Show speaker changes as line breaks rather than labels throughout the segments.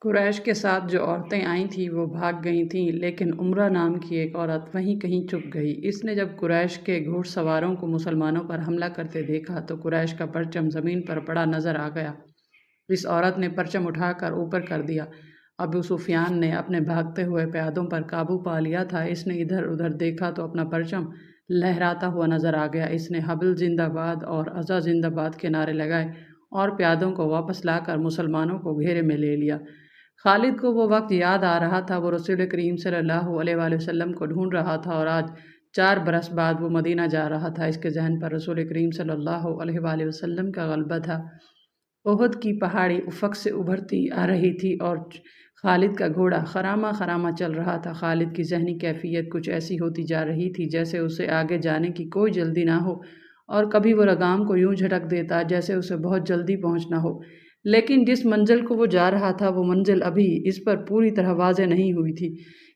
قریش کے ساتھ جو عورتیں آئی تھیں وہ بھاگ گئی تھیں، لیکن عمرہ نام کی ایک عورت وہیں کہیں چھپ گئی۔ اس نے جب قریش کے گھوڑ سواروں کو مسلمانوں پر حملہ کرتے دیکھا تو قریش کا پرچم زمین پر پڑا نظر آ گیا۔ اس عورت نے پرچم اٹھا کر اوپر کر دیا۔ ابو سفیان نے اپنے بھاگتے ہوئے پیادوں پر قابو پا لیا تھا۔ اس نے ادھر ادھر دیکھا تو اپنا پرچم لہراتا ہوا نظر آ گیا۔ اس نے حبل زندہ باد اور عزا زندہ باد کے نعرے لگائے اور پیادوں کو واپس لا کر مسلمانوں کو گھیرے میں لے لیا۔ خالد کو وہ وقت یاد آ رہا تھا۔ وہ رسول کریم صلی اللہ علیہ وآلہ وسلم کو ڈھونڈ رہا تھا اور آج 4 برس بعد وہ مدینہ جا رہا تھا۔ اس کے ذہن پر رسول کریم صلی اللہ علیہ وآلہ وسلم کا غلبہ تھا۔ احد کی پہاڑی افق سے ابھرتی آ رہی تھی اور خالد کا گھوڑا خرامہ خرامہ چل رہا تھا۔ خالد کی ذہنی کیفیت کچھ ایسی ہوتی جا رہی تھی جیسے اسے آگے جانے کی کوئی جلدی نہ ہو، اور کبھی وہ لگام کو یوں جھٹک دیتا جیسے اسے بہت جلدی پہنچنا ہو، لیکن جس منزل کو وہ جا رہا تھا وہ منزل ابھی اس پر پوری طرح واضح نہیں ہوئی تھی۔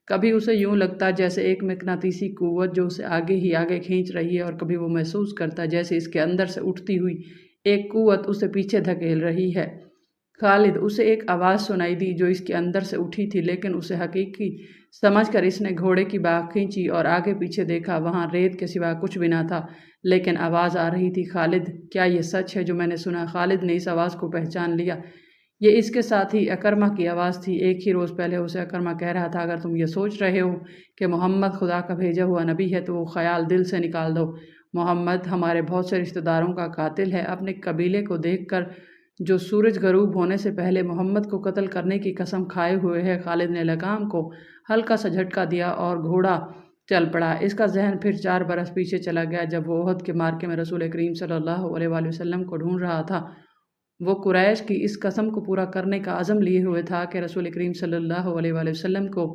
کبھی اسے یوں لگتا جیسے ایک مقناطیسی قوت جو اسے آگے ہی آگے کھینچ رہی ہے، اور کبھی وہ محسوس کرتا جیسے اس کے اندر سے اٹھتی ہوئی ایک قوت اسے پیچھے دھکیل رہی ہے۔ خالد اسے ایک آواز سنائی دی جو اس کے اندر سے اٹھی تھی، لیکن اسے حقیقی سمجھ کر اس نے گھوڑے کی باگھ کھینچی اور آگے پیچھے دیکھا۔ وہاں ریت کے سوا کچھ بھی نہ تھا، لیکن آواز آ رہی تھی، خالد کیا یہ سچ ہے جو میں نے سنا؟ خالد نے اس آواز کو پہچان لیا۔ یہ اس کے ساتھی اکرمہ کی آواز تھی۔ ایک ہی روز پہلے اسے اکرمہ کہہ رہا تھا، اگر تم یہ سوچ رہے ہو کہ محمد خدا کا بھیجا ہوا نبی ہے تو وہ خیال دل سے نکال دو۔ محمد ہمارے بہت سے رشتہ داروں کا قاتل ہے۔ اپنے قبیلے کو دیکھ کر جو سورج غروب ہونے سے پہلے محمد کو قتل کرنے کی قسم کھائے ہوئے ہے۔ خالد نے لگام کو ہلکا سا جھٹکا دیا اور گھوڑا چل پڑا۔ اس کا ذہن پھر 4 برس پیچھے چلا گیا جب وہ احد کے معرکے میں رسول کریم صلی اللہ علیہ وآلہ وسلم کو ڈھونڈ رہا تھا۔ وہ قریش کی اس قسم کو پورا کرنے کا عزم لیے ہوئے تھا کہ رسول کریم صلی اللہ علیہ وآلہ وسلم کو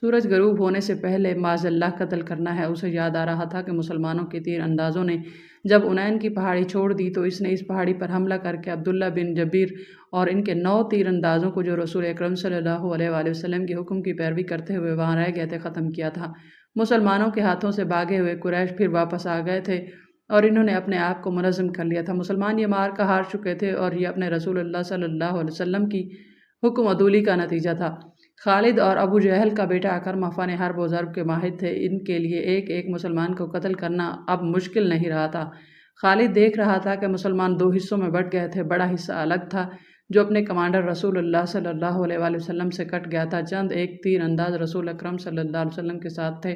سورج غروب ہونے سے پہلے معاذ اللہ قتل کرنا ہے۔ اسے یاد آ رہا تھا کہ مسلمانوں کے تیر اندازوں نے جب عنین کی پہاڑی چھوڑ دی تو اس نے اس پہاڑی پر حملہ کر کے عبداللہ بن جبیر اور ان کے 9 تیر اندازوں کو جو رسول اکرم صلی اللہ علیہ وآلہ وسلم کے حکم کی پیروی کرتے ہوئے وہاں رہ گئے تھے ختم کیا تھا۔ مسلمانوں کے ہاتھوں سے بھاگے ہوئے قریش پھر واپس آ گئے تھے اور انہوں نے اپنے آپ کو منظم کر لیا تھا۔ مسلمان یہ معرکہ ہار چکے تھے اور یہ اپنے رسول اللہ صلی اللہ علیہ وسلم کی حکم عدولی کا نتیجہ تھا۔ خالد اور ابو جہل کا بیٹا اکرمہ فن حرب و ضرب کے ماہر تھے۔ ان کے لیے ایک ایک مسلمان کو قتل کرنا اب مشکل نہیں رہا تھا۔ خالد دیکھ رہا تھا کہ مسلمان 2 حصوں میں بٹ گئے تھے۔ بڑا حصہ الگ تھا جو اپنے کمانڈر رسول اللہ صلی اللہ علیہ وآلہ وسلم سے کٹ گیا تھا۔ چند ایک تیر انداز رسول اکرم صلی اللہ علیہ وسلم کے ساتھ تھے۔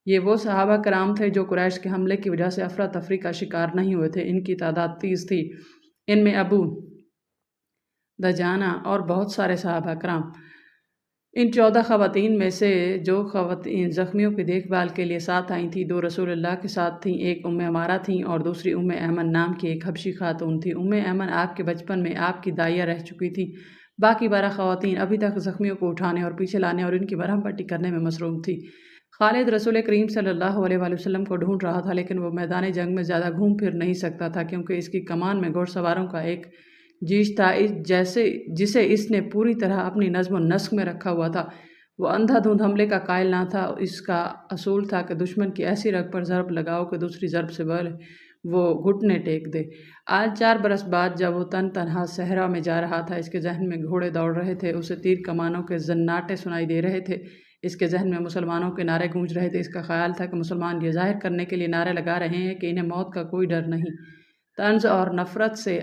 یہ وہ صحابہ کرام تھے جو قریش کے حملے کی وجہ سے افراتفری کا شکار نہیں ہوئے تھے۔ ان کی تعداد 30 تھی۔ ان میں ابو دجانہ اور بہت سارے صحابہ کرام۔ ان 14 خواتین میں سے جو خواتین زخمیوں کی دیکھ بھال کے لیے ساتھ آئی تھیں 2 رسول اللہ کے ساتھ تھیں۔ ایک عمارہ تھیں اور دوسری ایمن نام کی ایک حبشی خاتون تھی۔ ایمن آپ کے بچپن میں آپ کی دائیا رہ چکی تھی۔ باقی 12 خواتین ابھی تک زخمیوں کو اٹھانے اور پیچھے لانے اور ان کی مرہم پٹی کرنے میں مصروف تھی۔ خالد رسول کریم صلی اللہ علیہ وآلہ وسلم کو ڈھونڈ رہا تھا، لیکن وہ میدان جنگ میں زیادہ گھوم پھر نہیں سکتا تھا کیونکہ اس کی کمان میں گھوڑ سواروں کا ایک جیش تھا جسے اس نے پوری طرح اپنی نظم و نسق میں رکھا ہوا تھا۔ وہ اندھا دھند حملے کا قائل نہ تھا۔ اس کا اصول تھا کہ دشمن کی ایسی رگ پر ضرب لگاؤ کہ دوسری ضرب سے وہ گھٹنے ٹیک دے۔ آج 4 برس بعد جب وہ تنہا صحرا میں جا رہا تھا، اس کے ذہن میں گھوڑے دوڑ رہے تھے، اسے تیر کمانوں کے زناٹے سنائی دے رہے تھے، اس کے ذہن میں مسلمانوں کے نعرے گونج رہے تھے۔ اس کا خیال تھا کہ مسلمان یہ ظاہر کرنے کے لیے نعرے لگا رہے ہیں کہ انہیں موت کا کوئی ڈر نہیں۔ طنز اور نفرت سے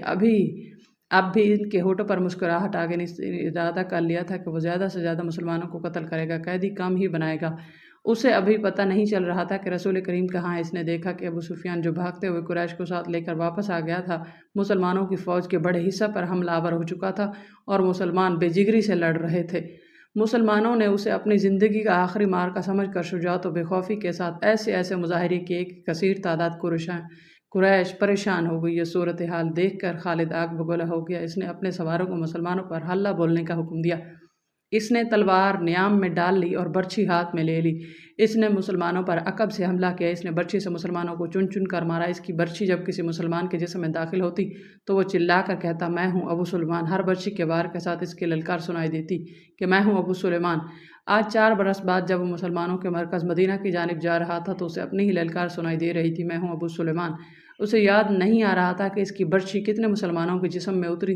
اب بھی ان کے ہونٹوں پر مسکراہٹ آ گئی۔ اس نے ارادہ کر لیا تھا کہ وہ زیادہ سے زیادہ مسلمانوں کو قتل کرے گا، قیدی کم ہی بنائے گا۔ اسے ابھی پتہ نہیں چل رہا تھا کہ رسول کریم کہاں ہے۔ اس نے دیکھا کہ ابو سفیان جو بھاگتے ہوئے قریش کو ساتھ لے کر واپس آ گیا تھا، مسلمانوں کی فوج کے بڑے حصہ پر حملہ آور ہو چکا تھا اور مسلمان بے جگری سے لڑ رہے تھے۔ مسلمانوں نے اسے اپنی زندگی کا آخری معرکہ سمجھ کر شجاعت و بے خوفی کے ساتھ ایسے مظاہرے کیے کہ کثیر تعداد قریش پریشان ہو گئی۔ یہ صورتحال دیکھ کر خالد آگ بگولا ہو گیا۔ اس نے اپنے سواروں کو مسلمانوں پر حلہ بولنے کا حکم دیا۔ اس نے تلوار نیام میں ڈال لی اور برچھی ہاتھ میں لے لی۔ اس نے مسلمانوں پر عقب سے حملہ کیا۔ اس نے برچھی سے مسلمانوں کو چن چن کر مارا۔ اس کی برچھی جب کسی مسلمان کے جسم میں داخل ہوتی تو وہ چلا کر کہتا، میں ہوں ابو سلیمان۔ ہر برچھی کے وار کے ساتھ اس کی للکار سنائی دیتی کہ میں ہوں ابو سلیمان۔ آج 4 برس بعد جب وہ مسلمانوں کے مرکز مدینہ کی جانب جا رہا تھا تو اسے اپنی ہی للکار سنائی دے رہی تھی، میں ہوں ابو سلیمان۔ اسے یاد نہیں آ رہا تھا کہ اس کی برچھی کتنے مسلمانوں کے جسم میں اتری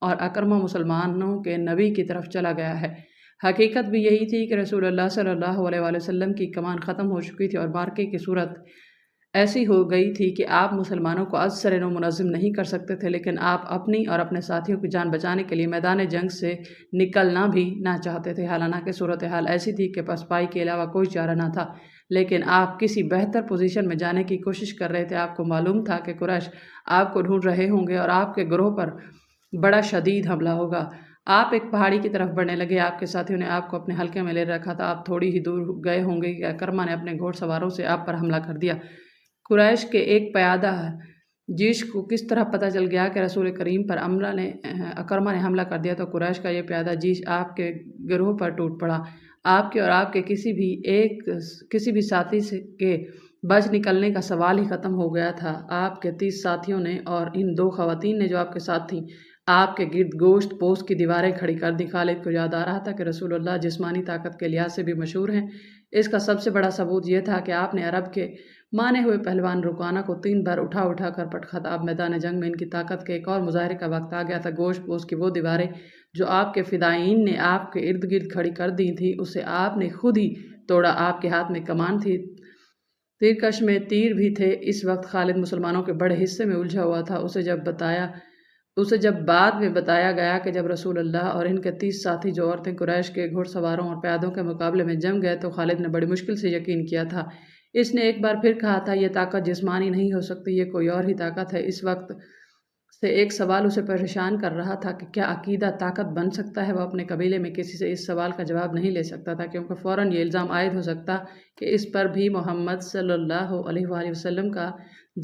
اور اکرمہ مسلمانوں کے نبی کی طرف چلا گیا ہے۔ حقیقت بھی یہی تھی کہ رسول اللہ صلی اللہ علیہ وآلہ وسلم کی کمان ختم ہو چکی تھی اور معرکے کی صورت ایسی ہو گئی تھی کہ آپ مسلمانوں کو از سر نو منظم نہیں کر سکتے تھے، لیکن آپ اپنی اور اپنے ساتھیوں کی جان بچانے کے لیے میدان جنگ سے نکلنا بھی نہ چاہتے تھے۔ حالانکہ صورتحال ایسی تھی کہ پسپائی کے علاوہ کوئی چارہ نہ تھا، لیکن آپ کسی بہتر پوزیشن میں جانے کی کوشش کر رہے تھے۔ آپ کو معلوم تھا کہ قریش آپ کو ڈھونڈ رہے ہوں گے اور آپ کے گروہ پر بڑا شدید حملہ ہوگا۔ آپ ایک پہاڑی کی طرف بڑھنے لگے۔ آپ کے ساتھیوں نے آپ کو اپنے حلقے میں لے رکھا تھا۔ آپ تھوڑی ہی دور گئے ہوں گے کہ اکرمہ نے اپنے گھوڑ سواروں سے آپ پر حملہ کر دیا۔ قریش کے ایک پیادہ جیش کو کس طرح پتہ چل گیا کہ رسول کریم پر اکرمہ نے حملہ کر دیا تو قریش کا یہ پیادہ جیش آپ کے گروہ پر ٹوٹ پڑا۔ آپ کے اور آپ کے کسی بھی ساتھی کے بچ نکلنے کا سوال ہی ختم ہو گیا تھا۔ آپ کے 30 ساتھیوں نے اور ان 2 خواتین نے جو آپ کے ساتھ تھیں، آپ کے گرد گوشت پوست کی دیواریں کھڑی کر دی۔ خالد کو یاد آ رہا تھا کہ رسول اللہ جسمانی طاقت کے لحاظ سے بھی مشہور ہیں۔ اس کا سب سے بڑا ثبوت یہ تھا کہ آپ نے عرب کے مانے ہوئے پہلوان رکانہ کو 3 بار اٹھا کر پٹخا تھا۔ اب میدان جنگ میں ان کی طاقت کے ایک اور مظاہرے کا وقت آ گیا تھا۔ گوشت پوست کی وہ دیواریں جو آپ کے فدائین نے آپ کے ارد گرد کھڑی کر دی تھی، اسے آپ نے خود ہی توڑا۔ آپ کے ہاتھ میں کمان تھی، تیرکش میں تیر بھی تھے۔ اس وقت خالد مسلمانوں کے بڑے حصے میں الجھا ہوا تھا۔ اسے جب بعد میں بتایا گیا کہ جب رسول اللہ اور ان کے 30 ساتھی جو عورتیں قریش کے گھوڑ سواروں اور پیادوں کے مقابلے میں جم گئے تو خالد نے بڑی مشکل سے یقین کیا تھا۔ اس نے ایک بار پھر کہا تھا، یہ طاقت جسمانی نہیں ہو سکتی، یہ کوئی اور ہی طاقت ہے۔ اس وقت سے ایک سوال اسے پریشان کر رہا تھا کہ کیا عقیدہ طاقت بن سکتا ہے؟ وہ اپنے قبیلے میں کسی سے اس سوال کا جواب نہیں لے سکتا تھا، کیونکہ فوراً یہ الزام عائد ہو سکتا کہ اس پر بھی محمد صلی اللہ علیہ وآلہ وسلم کا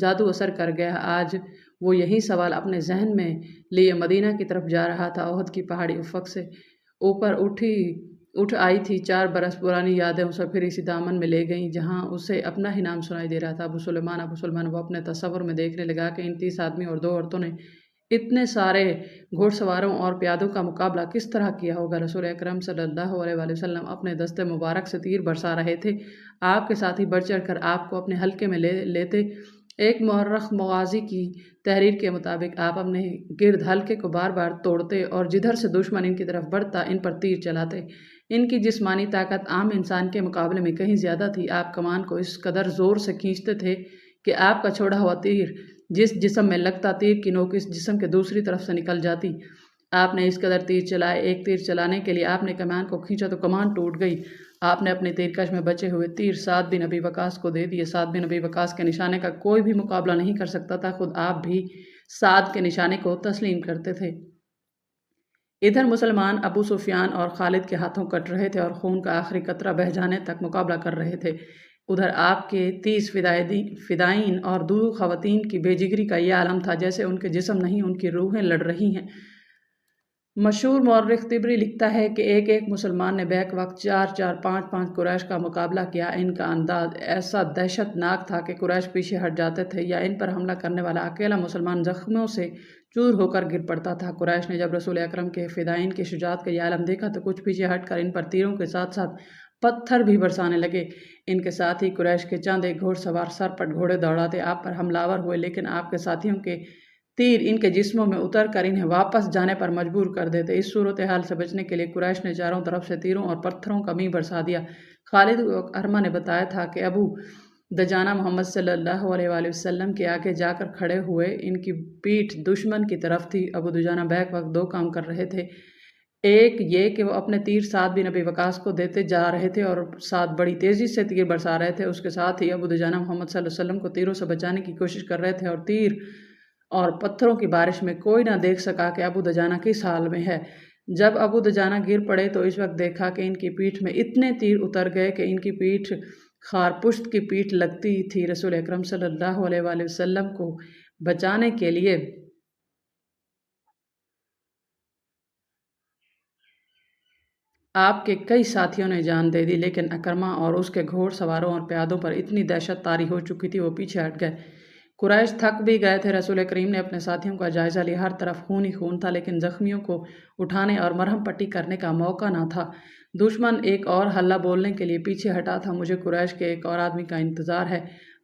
جادو اثر کر گیا۔ آج وہ یہی سوال اپنے ذہن میں لیے مدینہ کی طرف جا رہا تھا۔ احد کی پہاڑی افق سے اوپر اٹھ آئی تھی۔ 4 برس پرانی یادیں اسے پھر اسی دامن میں لے گئیں جہاں اسے اپنا ہی نام سنائی دے رہا تھا، ابو سلیمان۔ وہ اپنے تصور میں دیکھنے لگا کہ ان 30 آدمی اور 2 عورتوں نے اتنے سارے گھوڑ سواروں اور پیادوں کا مقابلہ کس طرح کیا ہوگا۔ رسول اکرم صلی اللہ علیہ وآلہ وسلم اپنے دست مبارک سے تیر برسا رہے تھے۔ آپ کے ساتھی بڑھ چڑھ کر آپ کو اپنے حلقے میں لیتے۔ ایک مورخ مغازی کی تحریر کے مطابق آپ اپنے گرد حلقے کو بار بار توڑتے اور جدھر سے دشمن ان کی طرف بڑھتا ان پر تیر چلاتے۔ ان کی جسمانی طاقت عام انسان کے مقابلے میں کہیں زیادہ تھی۔ آپ کمان کو اس قدر زور سے کھینچتے تھے کہ آپ کا چھوڑا ہوا تیر جس جسم میں لگتا، تیر کی نوک اس جسم کے دوسری طرف سے نکل جاتی۔ آپ نے اس قدر تیر چلائے۔ ایک تیر چلانے کے لیے آپ نے کمان کو کھینچا تو کمان ٹوٹ گئی۔ آپ نے اپنے تیرکش میں بچے ہوئے تیر سعد بن ابی وقاص کو دے دیے۔ سعد بن ابی وقاص کے نشانے کا کوئی بھی مقابلہ نہیں کر سکتا تھا۔ خود آپ بھی سعد کے نشانے کو تسلیم کرتے تھے۔ ادھر مسلمان ابو سفیان اور خالد کے ہاتھوں کٹ رہے تھے اور خون کا آخری قطرہ بہہ جانے تک مقابلہ کر رہے تھے۔ ادھر آپ کے 30 فدائین اور 2 خواتین کی بے جگری کا یہ عالم تھا جیسے ان کے جسم نہیں، ان کی روحیں لڑ رہی ہیں۔ مشہور مورخ طبری لکھتا ہے کہ ایک مسلمان نے بیک وقت 4 5 قریش کا مقابلہ کیا۔ ان کا انداز ایسا دہشت ناک تھا کہ قریش پیچھے ہٹ جاتے تھے یا ان پر حملہ کرنے والا اکیلا مسلمان زخموں سے چور ہو کر گر پڑتا تھا۔ قریش نے جب رسول اکرم کے فدائین کی شجاعت کا یہ عالم دیکھا تو کچھ پیچھے ہٹ کر ان پر تیروں کے ساتھ ساتھ پتھر بھی برسانے لگے۔ ان کے ساتھ ہی قریش کے چند ایک گھوڑ سوار سرپٹ گھوڑے دوڑاتے آپ پر حملہ ہوئے، لیکن آپ کے ساتھیوں کے تیر ان کے جسموں میں اتر کر انہیں واپس جانے پر مجبور کر دیتے۔ اس صورتحال سے بچنے کے لیے قریش نے چاروں طرف سے تیروں اور پتھروں کا می برسا دیا۔ خالد کو اکرمہ نے بتایا تھا کہ ابو دجانہ محمد صلی اللہ علیہ وآلہ وسلم کے آگے جا کر کھڑے ہوئے، ان کی پیٹھ دشمن کی طرف تھی۔ ابو دجانہ بیک وقت 2 کام کر رہے تھے۔ ایک یہ کہ وہ اپنے تیر سعد بن ابی وقاص کو دیتے جا رہے تھے اور ساتھ بڑی تیزی سے تیر برسا رہے تھے۔ اس کے ساتھ ہی ابو دجانہ محمد صلی اللہ علیہ وسلم کو تیروں سے بچانے کی کوشش کر رہے تھے اور تیر اور پتھروں کی بارش میں کوئی نہ دیکھ سکا کہ ابو دجانہ کس حال میں ہے۔ جب ابو دجانہ گر پڑے تو اس وقت دیکھا کہ ان کی پیٹھ میں اتنے تیر اتر گئے کہ ان کی پیٹھ خار پشت کی پیٹھ لگتی تھی۔ رسول اکرم صلی اللہ علیہ وآلہ وسلم کو بچانے کے لیے آپ کے کئی ساتھیوں نے جان دے دی، لیکن اکرمہ اور اس کے گھوڑ سواروں اور پیادوں پر اتنی دہشت طاری ہو چکی تھی وہ پیچھے ہٹ گئے۔ قریش تھک بھی گئے تھے۔ رسول کریم نے اپنے ساتھیوں کا جائزہ لیا۔ ہر طرف خون ہی خون تھا، لیکن زخمیوں کو اٹھانے اور مرہم پٹی کرنے کا موقع نہ تھا۔ دشمن ایک اور حلہ بولنے کے لیے پیچھے ہٹا تھا۔ مجھے قریش کے ایک اور آدمی کا انتظار ہے۔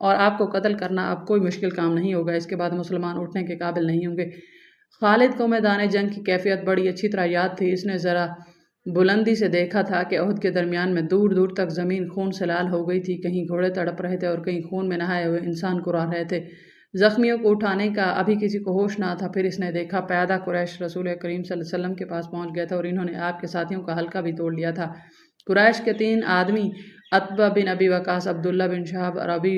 اور آپ کو قتل کرنا اب کوئی مشکل کام نہیں ہوگا۔ اس کے بعد مسلمان اٹھنے کے قابل نہیں ہوں گے۔ خالد کو میدان جنگ کی کیفیت بڑی اچھی طرح یاد تھی۔ اس نے ذرا بلندی سے دیکھا تھا کہ احد کے درمیان میں دور دور تک زمین خون سے لال ہو گئی تھی۔ کہیں گھوڑے تڑپ رہے تھے اور کہیں خون میں نہائے ہوئے انسان کرا رہے تھے۔ زخمیوں کو اٹھانے کا ابھی کسی کو ہوش نہ تھا۔ پھر اس نے دیکھا پیادہ قریش رسول کریم صلی اللہ علیہ وسلم کے پاس پہنچ گئے تھے اور انہوں نے آپ کے ساتھیوں کا حلقہ بھی توڑ لیا تھا۔ قریش کے 3 آدمی عتبہ بن ابی وقاص، عبداللہ بن شہاب اور ابی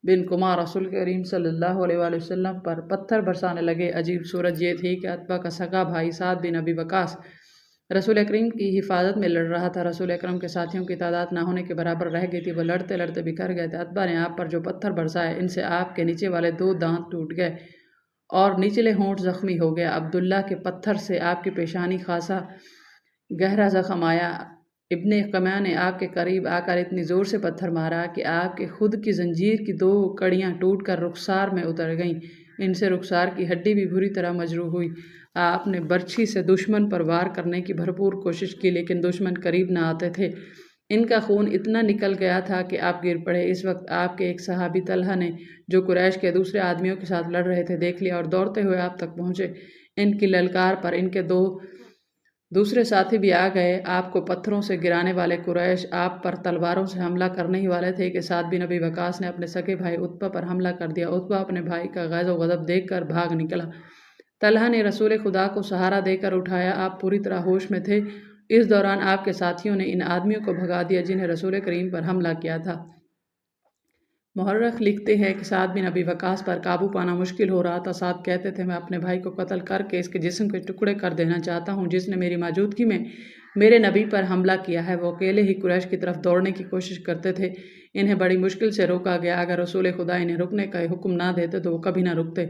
بن کمار رسول کریم صلی اللہ علیہ وآلہ وسلم پر پتھر برسانے لگے۔ عجیب صورت یہ تھی کہ عتبہ کا سگا بھائی سعد بن ابی وقاص رسول اکرم کی حفاظت میں لڑ رہا تھا۔ رسول اکرم کے ساتھیوں کی تعداد نہ ہونے کے برابر رہ گئی تھی۔ وہ لڑتے لڑتے بکھر گئے تھے۔ عتبہ نے آپ پر جو پتھر برسائے ان سے آپ کے نیچے والے 2 دانت ٹوٹ گئے اور نچلے ہونٹ زخمی ہو گیا۔ عبداللہ کے پتھر سے آپ کی پیشانی خاصا گہرا زخم آیا۔ ابن قمیہ نے آپ کے قریب آ کر اتنی زور سے پتھر مارا کہ آپ کے خود کی زنجیر کی 2 کڑیاں ٹوٹ کر رخسار میں اتر گئیں۔ ان سے رخسار کی ہڈی بھی بری طرح مجروح ہوئی۔ آپ نے برچھی سے دشمن پر وار کرنے کی بھرپور کوشش کی لیکن دشمن قریب نہ آتے تھے۔ ان کا خون اتنا نکل گیا تھا کہ آپ گر پڑے۔ اس وقت آپ کے ایک صحابی طلحہ نے جو قریش کے دوسرے آدمیوں کے ساتھ لڑ رہے تھے دیکھ لیا اور دوڑتے ہوئے آپ تک پہنچے۔ ان کی للکار پر ان کے 2 دوسرے ساتھی بھی آ گئے۔ آپ کو پتھروں سے گرانے والے قریش آپ پر تلواروں سے حملہ کرنے ہی والے تھے کہ سعد بن ابی وقاص نے اپنے سگے بھائی عتبہ پر حملہ کر دیا۔ عتبہ اپنے بھائی کا غیظ و غضب دیکھ کر بھاگ نکلا۔ طلحہ نے رسول خدا کو سہارا دے کر اٹھایا۔ آپ پوری طرح ہوش میں تھے۔ اس دوران آپ کے ساتھیوں نے ان آدمیوں کو بھگا دیا جنہیں رسول کریم پر حملہ کیا تھا۔ محرخ لکھتے ہیں کہ سعد بن ابی وقاص پر قابو پانا مشکل ہو رہا تھا۔ سعد کہتے تھے میں اپنے بھائی کو قتل کر کے اس کے جسم کے ٹکڑے کر دینا چاہتا ہوں جس نے میری موجودگی میں میرے نبی پر حملہ کیا ہے۔ وہ اکیلے ہی قریش کی طرف دوڑنے کی کوشش کرتے تھے۔ انہیں بڑی مشکل سے روکا گیا۔ اگر رسول خدا انہیں رکنے کا حکم نہ دیتے تو وہ کبھی نہ رکتے۔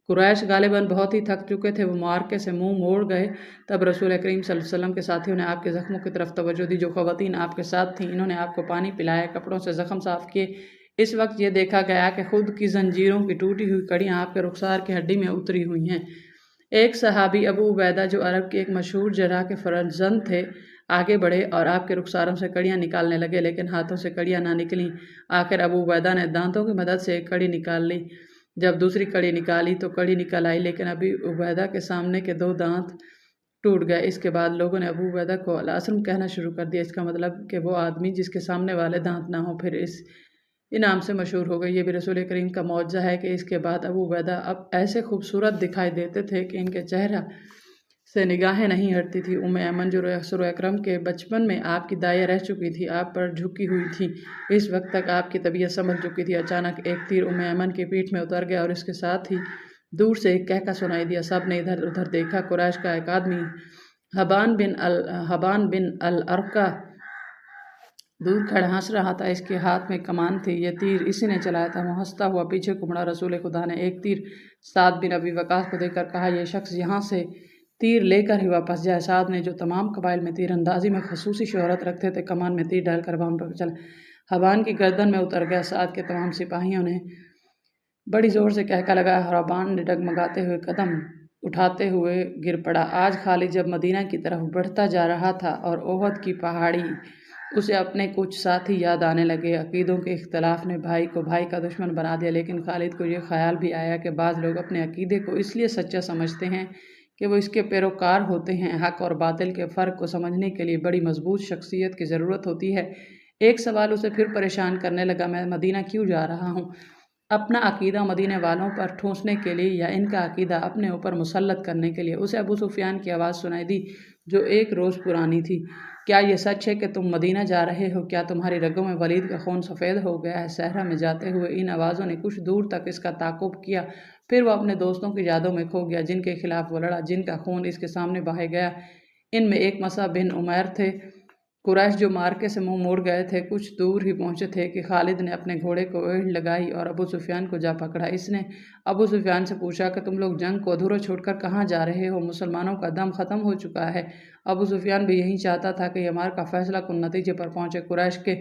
قریش غالباً بہت ہی تھک چکے تھے۔ وہ معرکے سے منہ موڑ گئے۔ تب رسول کریم صلی اللہ علیہ وسلم کے ساتھیوں نے آپ کے زخموں کی طرف توجہ دی۔ جو خواتین آپ کے ساتھ تھیں انہوں نے آپ کو پانی پلایا، کپڑوں سے زخم صاف کیے۔ اس وقت یہ دیکھا گیا کہ خود کی زنجیروں کی ٹوٹی ہوئی کڑیاں آپ کے رخسار کی ہڈی میں اتری ہوئی ہیں۔ ایک صحابی ابو عبیدہ جو عرب کے ایک مشہور جراح کے فرزند تھے آگے بڑھے اور آپ کے رخساروں سے کڑیاں نکالنے لگے لیکن ہاتھوں سے کڑیاں نہ نکلیں۔ آخر ابو عبیدہ نے دانتوں کی مدد سے ایک کڑی نکال لی۔ جب دوسری کڑی نکالی تو کڑی نکل آئی لیکن ابو عبیدہ کے سامنے کے 2 دانت ٹوٹ گئے۔ اس کے بعد لوگوں نے ابو عبیدہ کو الاسرم کہنا شروع کر دیا۔ اس کا مطلب کہ وہ آدمی جس کے سامنے والے دانت نہ ہوں۔ پھر اس انعام سے مشہور ہو گئی۔ یہ بھی رسول کریم کا معجزہ ہے کہ اس کے بعد ابو عبیدہ اب ایسے خوبصورت دکھائی دیتے تھے کہ ان کے چہرہ سے نگاہیں نہیں ہٹتی تھی۔ ایمن جو رسول اکرم کے بچپن میں آپ کی دائیں رہ چکی تھی آپ پر جھکی ہوئی تھی۔ اس وقت تک آپ کی طبیعت سنبھل چکی تھی۔ اچانک ایک تیر ایمن کی پیٹھ میں اتر گیا اور اس کے ساتھ ہی دور سے ایک کہکا سنائی دیا۔ سب نے ادھر ادھر دیکھا۔ قریش کا ایک آدمی حبان بن الارقہ دور کھڑا ہنس رہا تھا۔ اس کے ہاتھ میں کمان تھی۔ یہ تیر اسی نے چلایا تھا۔ وہ ہنستا ہوا پیچھے کو مڑا۔ رسول خدا نے ایک تیر سعد بن ابی وقاص کو دے کر کہا یہ شخص یہاں سے تیر لے کر ہی واپس جائے۔ سعد نے جو تمام قبائل میں تیر اندازی میں خصوصی شہرت رکھتے تھے کمان میں تیر ڈال کر بام پر چلا۔ حبان کی گردن میں اتر گیا۔ سعد کے تمام سپاہیوں نے بڑی زور سے کہکا لگایا۔ حبان نے ڈگمگاتے ہوئے قدم اٹھاتے ہوئے گر پڑا۔ آج خالد جب مدینہ کی طرف بڑھتا جا رہا تھا اور احد کی پہاڑی اسے اپنے کچھ ساتھی یاد آنے لگے۔ عقیدوں کے اختلاف نے بھائی کو بھائی کا دشمن بنا دیا لیکن خالد کو یہ خیال بھی آیا کہ بعض لوگ اپنے عقیدے کو اس لیے سچا سمجھتے ہیں کہ وہ اس کے پیروکار ہوتے ہیں۔ حق اور باطل کے فرق کو سمجھنے کے لیے بڑی مضبوط شخصیت کی ضرورت ہوتی ہے۔ ایک سوال اسے پھر پریشان کرنے لگا، میں مدینہ کیوں جا رہا ہوں؟ اپنا عقیدہ مدینے والوں پر ٹھونسنے کے لیے یا ان کا عقیدہ اپنے اوپر مسلط کرنے کے لیے؟ اسے ابو سفیان کی آواز سنائی دی جو 1 روز پرانی تھی۔ کیا یہ سچ ہے کہ تم مدینہ جا رہے ہو؟ کیا تمہاری رگوں میں ولید کا خون سفید ہو گیا ہے؟ صحرا میں جاتے ہوئے ان آوازوں نے کچھ دور تک اس کا تعاقب کیا، پھر وہ اپنے دوستوں کی یادوں میں کھو گیا جن کے خلاف وہ لڑا، جن کا خون اس کے سامنے بہایا گیا۔ ان میں ایک مصعب بن عمیر تھے۔ قریش جو معرکے سے منہ موڑ گئے تھے کچھ دور ہی پہنچے تھے کہ خالد نے اپنے گھوڑے کو ایڑھ لگائی اور ابو سفیان کو جا پکڑا۔ اس نے ابو سفیان سے پوچھا کہ تم لوگ جنگ کو ادھورا چھوڑ کر کہاں جا رہے ہو؟ مسلمانوں کا دم ختم ہو چکا ہے۔ ابو سفیان بھی یہی چاہتا تھا کہ یہ معرکہ فیصلہ کن نتیجے پر پہنچے۔ قریش کے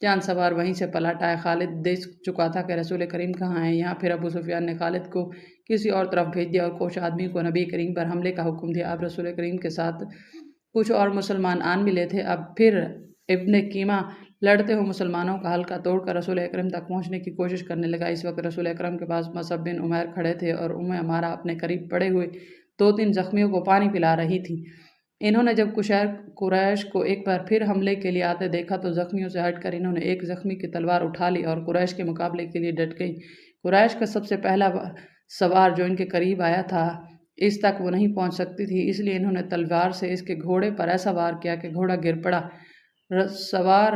چاند سوار وہیں سے پلٹ آئے۔ خالد دیکھ چکا تھا کہ رسول کریم کہاں ہیں یہاں۔ پھر ابو سفیان نے خالد کو کسی اور طرف بھیج دیا اور کچھ آدمی کو نبی کریم پر حملے کا حکم دیا۔ اب رسول کریم کے ساتھ کچھ اور مسلمان آن ملے تھے۔ اب پھر ابن قیمہ لڑتے ہوئے مسلمانوں کا حلقہ توڑ کر رسول اکرم تک پہنچنے کی کوشش کرنے لگا۔ اس وقت رسول اکرم کے پاس مصعب بن عمیر کھڑے تھے اور عمارہ اپنے قریب پڑے ہوئے 2-3 زخمیوں کو پانی پلا رہی تھی۔ انہوں نے جب قریش کو ایک بار پھر حملے کے لیے آتے دیکھا تو زخمیوں سے ہٹ کر انہوں نے ایک زخمی کی تلوار اٹھا لی اور قریش کے مقابلے کے لیے ڈٹ گئی۔ قریش کا سب سے پہلا سوار جو ان کے قریب آیا تھا اس تک وہ نہیں پہنچ سکتی تھی، اس لیے انہوں نے تلوار سے اس کے گھوڑے پر ایسا وار کیا کہ گھوڑا گر پڑا۔ سوار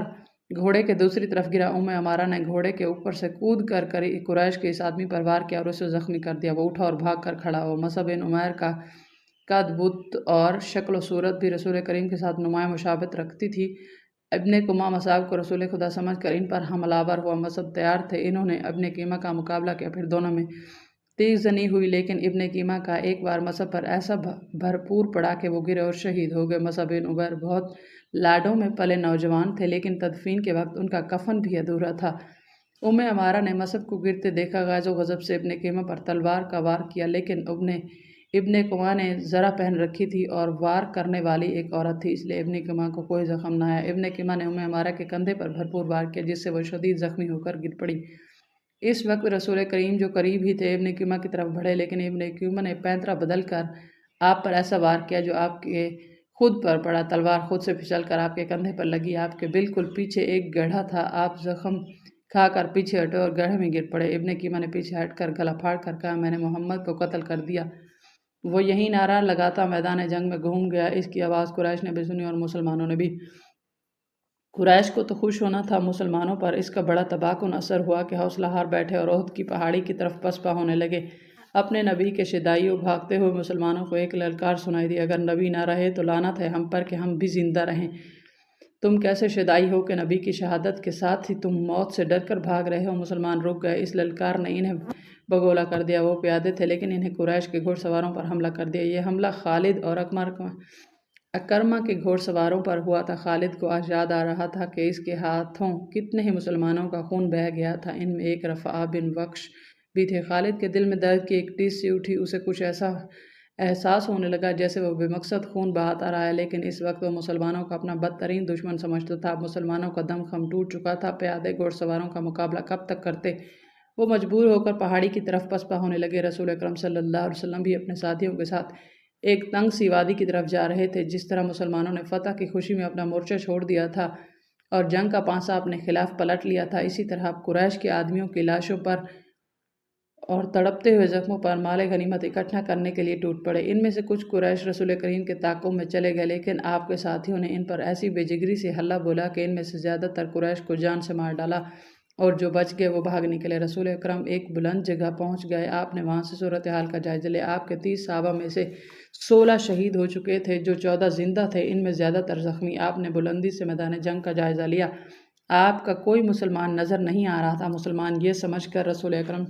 گھوڑے کے دوسری طرف گرا۔ عمارہ نے گھوڑے کے اوپر سے کود کر قریش کے اس آدمی پر وار کیا اور اسے زخمی کر دیا۔ وہ اٹھا اور بھاگ کر کھڑا ہوا۔ مصعب بن عمیر کا قد، بت اور شکل و صورت بھی رسول کریم کے ساتھ نمایاں مشابہت رکھتی تھی۔ ابن قمہ مصعب کو رسول خدا سمجھ کر ان پر حملہ آور ہوا۔ مصعب تیار تھے، انہوں نے ابن قمہ کا مقابلہ کیا، پھر دونوں میں تیز زنی ہوئی، لیکن ابن قمہ کا ایک بار مصعب پر ایسا بھرپور پڑا کہ وہ گرے اور شہید ہو گئے۔ مصعب بن عمیر بہت لاڈوں میں پلے نوجوان تھے، لیکن تدفین کے وقت ان کا کفن بھی ادھورا تھا۔ عمارہ نے مصعب کو گرتے دیکھا، غیظ و غضب سے ابن قمہ پر تلوار کا وار کیا، لیکن ابن قمہ نے زرہ پہن رکھی تھی اور وار کرنے والی ایک عورت تھی، اس لیے ابن قمہ کو کوئی زخم نہ آیا۔ ابن قمہ نے عمارہ کے کندھے پر بھرپور وار کیا، جس سے وہ شدید زخمی ہو کر گر پڑی۔ اس وقت رسول کریم جو قریب ہی تھے ابن قمہ کی طرف بڑھے، لیکن ابن قمہ نے پینترا بدل کر آپ پر ایسا وار کیا جو آپ کے خود پر پڑا۔ تلوار خود سے پھسل کر آپ کے کندھے پر لگی، آپ کے بالکل پیچھے ایک گڑھا تھا، آپ زخم کھا کر پیچھے ہٹے اور گڑھے میں گر پڑے۔ ابن قمہ نے پیچھے ہٹ کر گلا پھاڑ کر کہا، میں نے محمد کو قتل کر دیا۔ وہ یہی نعرہ لگاتا میدان جنگ میں گھوم گیا۔ اس کی آواز قریش نے بھی سنی اور مسلمانوں نے بھی۔ قریش کو تو خوش ہونا تھا، مسلمانوں پر اس کا بڑا تباہ کن اثر ہوا کہ حوصلہ ہار بیٹھے اور احد کی پہاڑی کی طرف پسپا ہونے لگے۔ اپنے نبی کے شدائیوں بھاگتے ہوئے مسلمانوں کو ایک للکار سنائی دی، اگر نبی نہ رہے تو لعنت ہے ہم پر کہ ہم بھی زندہ رہیں۔ تم کیسے شدائی ہو کہ نبی کی شہادت کے ساتھ ہی تم موت سے ڈر کر بھاگ رہے ہو۔ مسلمان رک گئے، اس للکار نے انہیں بگولا کر دیا۔ وہ پیادے تھے، لیکن انہیں قریش کے گھوڑ سواروں پر حملہ کر دیا۔ یہ حملہ خالد اور اکرمہ کے گھوڑ سواروں پر ہوا تھا۔ خالد کو آج یاد آ رہا تھا کہ اس کے ہاتھوں کتنے ہی مسلمانوں کا خون بہہ گیا تھا، ان میں ایک رفاعہ بن وقش بھی تھے۔ خالد کے دل میں درد کی ایک ٹیس سی اٹھی، اسے کچھ ایسا احساس ہونے لگا جیسے وہ بے مقصد خون بہاتا رہا ہے، لیکن اس وقت وہ مسلمانوں کا اپنا بدترین دشمن سمجھتا تھا۔ اب مسلمانوں کا دم خم ٹوٹ چکا تھا، پیادے گھوڑ سواروں کا مقابلہ کب تک کرتے؟ وہ مجبور ہو کر پہاڑی کی طرف پسپا ہونے لگے۔ رسول اکرم صلی اللہ علیہ وسلم بھی اپنے ساتھیوں کے ساتھ ایک تنگ سی وادی کی طرف جا رہے تھے۔ جس طرح مسلمانوں نے فتح کی خوشی میں اپنا مورچہ چھوڑ دیا تھا اور جنگ کا پانسا اپنے خلاف پلٹ لیا تھا، اسی طرح اب قریش کے آدمیوں کی لاشوں پر اور تڑپتے ہوئے زخموں پر مال غنیمت اکٹھا کرنے کے لیے ٹوٹ پڑے۔ ان میں سے کچھ قریش رسول کریم کے تعاقب میں چلے گئے، لیکن آپ کے ساتھیوں نے ان پر ایسی بے جگری سے حملہ بولا کہ ان میں سے زیادہ تر قریش کو جان سے مار ڈالا اور جو بچ گئے وہ بھاگ نکلے۔ رسول اکرم ایک بلند جگہ پہنچ گئے، آپ نے وہاں سے صورتحال کا جائزہ لیا۔ آپ کے 30 صحابہ میں سے 16 شہید ہو چکے تھے، جو 14 زندہ تھے، ان میں زیادہ تر زخمی۔ آپ نے بلندی سے میدان جنگ کا جائزہ لیا، آپ کا کوئی مسلمان نظر نہیں آ رہا تھا۔ مسلمان یہ سمجھ کر رسول اکرم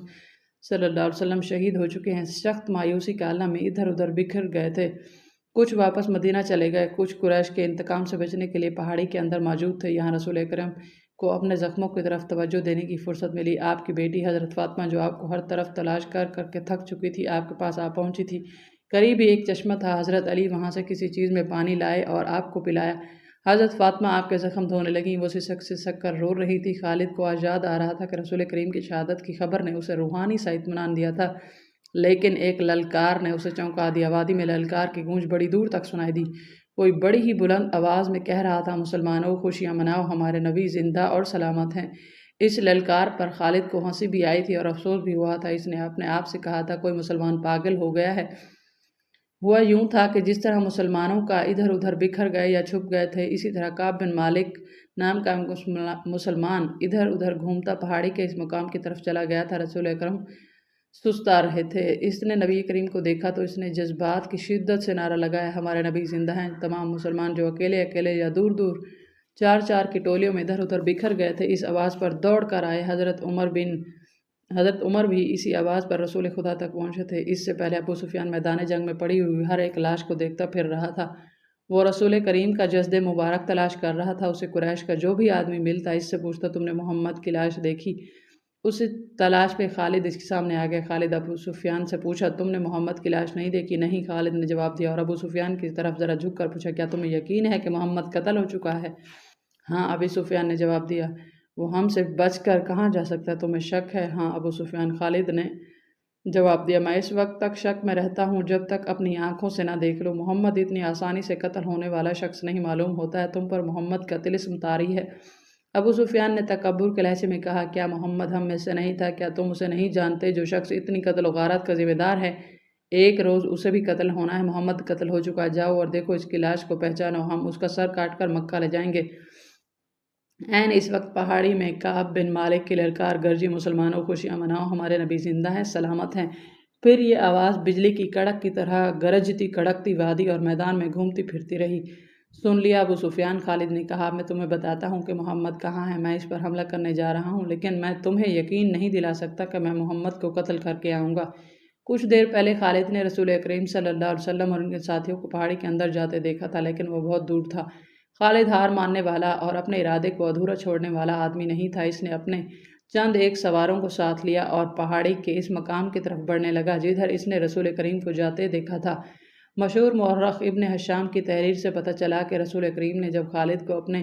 صلی اللہ علیہ وسلم شہید ہو چکے ہیں سخت مایوسی کے عالم میں ادھر ادھر بکھر گئے تھے۔ کچھ واپس مدینہ چلے گئے، کچھ قریش کے انتقام سے بچنے کے لیے پہاڑی کے اندر موجود تھے۔ یہاں رسول اکرم کو اپنے زخموں کی طرف توجہ دینے کی فرصت ملی۔ آپ کی بیٹی حضرت فاطمہ جو آپ کو ہر طرف تلاش کر کر کے تھک چکی تھی، آپ کے پاس آ پہنچی تھی۔ قریب ہی ایک چشمہ تھا، حضرت علی وہاں سے کسی چیز میں پانی لائے اور آپ کو پلایا۔ حضرت فاطمہ آپ کے زخم دھونے لگیں، وہ سسک کر رو رہی تھی۔ خالد کو آج یاد آ رہا تھا کہ رسول کریم کی شہادت کی خبر نے اسے روحانی سا اطمینان دیا تھا، لیکن ایک للکار نے اسے چونکا دیا۔ وادی میں للکار کی گونج بڑی دور تک سنائی دی، کوئی بڑی ہی بلند آواز میں کہہ رہا تھا، مسلمانوں خوشیاں مناؤ، ہمارے نبی زندہ اور سلامت ہیں۔ اس للکار پر خالد کو ہنسی بھی آئی تھی اور افسوس بھی ہوا تھا۔ اس نے اپنے آپ سے کہا تھا، کوئی مسلمان پاگل ہو گیا ہے۔ ہوا یوں تھا کہ جس طرح مسلمانوں کا ادھر ادھر بکھر گئے یا چھپ گئے تھے، اسی طرح کعب بن مالک نام کا مسلمان ادھر ادھر گھومتا پہاڑی کے اس مقام کی طرف چلا گیا تھا۔ رسول اکرم سستا رہے تھے، اس نے نبی کریم کو دیکھا تو اس نے جذبات کی شدت سے نعرہ لگایا، ہمارے نبی زندہ ہیں۔ تمام مسلمان جو اکیلے اکیلے یا دور دور 4 کی ٹولیوں میں ادھر ادھر بکھر گئے تھے، اس آواز پر دوڑ کر آئے۔ حضرت عمر بھی اسی آواز پر رسول خدا تک پہنچے تھے۔ اس سے پہلے ابو سفیان میدان جنگ میں پڑی ہوئی ہر ایک لاش کو دیکھتا پھر رہا تھا۔ وہ رسول کریم کا جسد مبارک تلاش کر رہا تھا۔ اسے قریش کا جو بھی آدمی ملتا اس سے پوچھتا، تم نے محمد کی لاش دیکھی؟ اس تلاش پہ خالد اس کے سامنے آ گئے۔ خالد ابو سفیان سے پوچھا، تم نے محمد کی لاش نہیں دیکھی؟ نہیں، خالد نے جواب دیا، اور ابو سفیان کی طرف ذرا جھک کر پوچھا، کیا تمہیں یقین ہے کہ محمد قتل ہو چکا ہے؟ ہاں، ابی سفیان نے جواب دیا، وہ ہم سے بچ کر کہاں جا سکتا ہے، تمہیں شک ہے؟ ہاں ابو سفیان، خالد نے جواب دیا، میں اس وقت تک شک میں رہتا ہوں جب تک اپنی آنکھوں سے نہ دیکھ لوں۔ محمد اتنی آسانی سے قتل ہونے والا شخص نہیں معلوم ہوتا ہے، تم پر محمد کا طلسم طاری ہے۔ ابو سفیان نے تکبر کے لہجے میں کہا، کیا محمد ہم میں سے نہیں تھا؟ کیا تم اسے نہیں جانتے جو شخص اتنی قتل و غارت کا ذمہ دار ہے؟ ایک روز اسے بھی قتل ہونا ہے۔ محمد قتل ہو چکا ہے، جاؤ اور دیکھو اس کی لاش کو پہچانو، ہم اس کا سر کاٹ کر مکہ لے جائیں گے۔ اس وقت پہاڑی میں کعب بن مالک کی للکار گرجی، مسلمانوں خوشیاں مناؤ، ہمارے نبی زندہ ہیں، سلامت ہیں۔ پھر یہ آواز بجلی کی کڑک کی طرح گرجتی کڑکتی وادی اور میدان میں گھومتی پھرتی رہی۔ سن لیا ابو سفیان، خالد نے کہا، میں تمہیں بتاتا ہوں کہ محمد کہاں ہے، میں اس پر حملہ کرنے جا رہا ہوں، لیکن میں تمہیں یقین نہیں دلا سکتا کہ میں محمد کو قتل کر کے آؤں گا۔ کچھ دیر پہلے خالد نے رسول کریم صلی اللہ علیہ وسلم اور ان کے ساتھیوں کو پہاڑی کے اندر جاتے دیکھا تھا، لیکن وہ بہت دور تھا۔ خالد ہار ماننے والا اور اپنے ارادے کو ادھورا چھوڑنے والا آدمی نہیں تھا۔ اس نے اپنے چند ایک سواروں کو ساتھ لیا اور پہاڑی کے اس مقام کی طرف بڑھنے لگا جدھر اس نے رسول کریم کو جاتے دیکھا تھا۔ مشہور مورخ ابن حشام کی تحریر سے پتہ چلا کہ رسول کریم نے جب خالد کو اپنے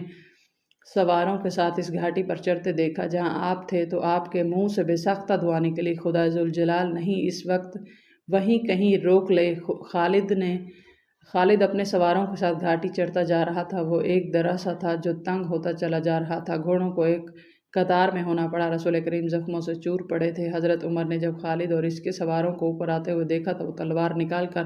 سواروں کے ساتھ اس گھاٹی پر چڑھتے دیکھا جہاں آپ تھے تو آپ کے منہ سے بے ساختہ دعا نکلی، خدا ذوالجلال نہیں اس وقت وہیں کہیں روک لے۔ خالد اپنے سواروں کے ساتھ گھاٹی چڑھتا جا رہا تھا۔ وہ ایک درہ سا تھا جو تنگ ہوتا چلا جا رہا تھا، گھوڑوں کو ایک قطار میں ہونا پڑا۔ رسول کریم زخموں سے چور پڑے تھے۔ حضرت عمر نے جب خالد اور اس کے سواروں کو اوپر آتے ہوئے دیکھا تو وہ تلوار نکال کر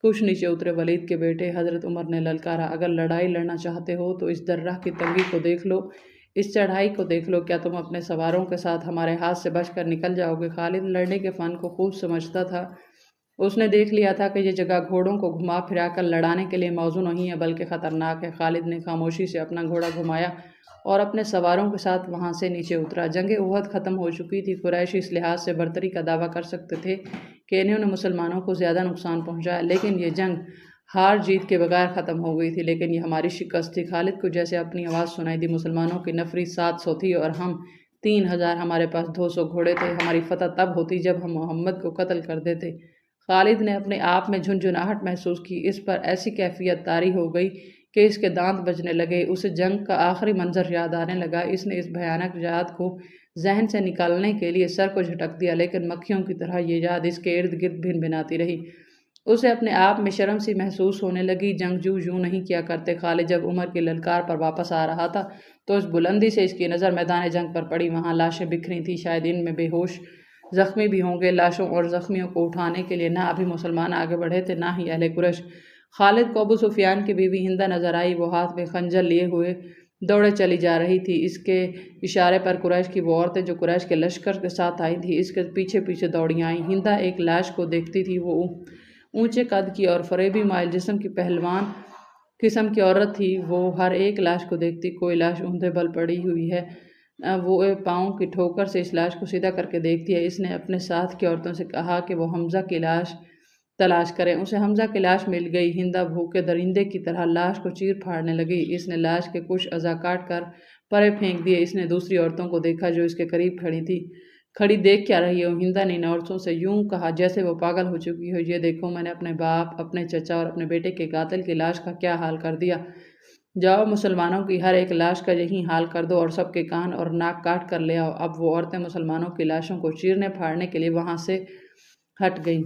کچھ نیچے اترے۔ ولید کے بیٹے حضرت عمر نے للکارا، اگر لڑائی لڑنا چاہتے ہو تو اس درہ کی تنگی کو دیکھ لو، اس چڑھائی کو دیکھ لو، کیا تم اپنے سواروں کے ساتھ ہمارے ہاتھ سے بچ کر نکل جاؤ گے؟ خالد لڑنے کے فن کو خوب سمجھتا تھا۔ اس نے دیکھ لیا تھا کہ یہ جگہ گھوڑوں کو گھما پھرا کر لڑانے کے لیے موزوں نہیں ہے بلکہ خطرناک ہے۔ خالد نے خاموشی سے اپنا گھوڑا گھمایا اور اپنے سواروں کے ساتھ وہاں سے نیچے اترا۔ جنگ احد ختم ہو چکی تھی۔ قریش اس لحاظ سے برتری کا دعویٰ کر سکتے تھے کہ انہوں نے مسلمانوں کو زیادہ نقصان پہنچایا، لیکن یہ جنگ ہار جیت کے بغیر ختم ہو گئی تھی۔ لیکن یہ ہماری شکست تھی۔ خالد کو جیسے اپنی آواز سنائی دی۔ مسلمانوں کی نفری 700 تھی اور ہم 3000، ہمارے پاس 200 گھوڑے تھے۔ ہماری فتح تب ہوتی جب ہم محمد کو قتل کر دیتے۔ خالد نے اپنے آپ میں جھنجھناہٹ محسوس کی۔ اس پر ایسی کیفیت طاری ہو گئی کہ اس کے دانت بجنے لگے۔ اسے جنگ کا آخری منظر یاد آنے لگا۔ اس نے اس بھیانک یاد کو ذہن سے نکالنے کے لیے سر کو جھٹک دیا، لیکن مکھیوں کی طرح یہ یاد اس کے ارد گرد بھن بھناتی رہی۔ اسے اپنے آپ میں شرم سی محسوس ہونے لگی۔ جنگجو یوں نہیں کیا کرتے۔ خالد جب عمر کی للکار پر واپس آ رہا تھا تو اس بلندی سے اس کی نظر میدان جنگ پر پڑی۔ وہاں لاشیں بکھری تھیں، شاید ان میں بے ہوش زخمی بھی ہوں گے۔ لاشوں اور زخمیوں کو اٹھانے کے لیے نہ ابھی مسلمان آگے بڑھے تھے نہ ہی اہل قریش۔ خالد کو ابو سفیان کی بیوی ہندہ نظر آئی۔ وہ ہاتھ میں خنجر لیے ہوئے دوڑے چلی جا رہی تھی۔ اس کے اشارے پر قریش کی وہ عورتیں جو قریش کے لشکر کے ساتھ آئی تھیں اس کے پیچھے پیچھے دوڑی آئیں۔ ہندہ ایک لاش کو دیکھتی تھی۔ وہ اونچے قد کی اور فریبی مائل جسم کی پہلوان قسم کی عورت تھی۔ وہ ہر ایک لاش کو دیکھتی۔ کوئی لاش اوندھے بل پڑی ہوئی ہے، وہ پاؤں کی ٹھوکر سے اس لاش کو سیدھا کر کے دیکھتی ہے۔ اس نے اپنے ساتھ کی عورتوں سے کہا کہ وہ حمزہ کی لاش تلاش کریں۔ اسے حمزہ کی لاش مل گئی۔ ہندہ بھوکے درندے کی طرح لاش کو چیر پھاڑنے لگی۔ اس نے لاش کے کچھ اعضاء کاٹ کر پرے پھینک دیے۔ اس نے دوسری عورتوں کو دیکھا جو اس کے قریب کھڑی تھی۔ کھڑی دیکھ کیا رہی ہو؟ ہندہ نے ان عورتوں سے یوں کہا جیسے وہ پاگل ہو چکی ہو۔ یہ دیکھو، میں نے اپنے باپ، اپنے چچا اور اپنے بیٹے کے قاتل کی لاش کا کیا حال کر دیا۔ جاؤ مسلمانوں کی ہر ایک لاش کا یہی حال کر دو اور سب کے کان اور ناک کاٹ کر لے آؤ۔ اب وہ عورتیں مسلمانوں کی لاشوں کو چیرنے پھاڑنے کے لیے وہاں سے ہٹ گئیں۔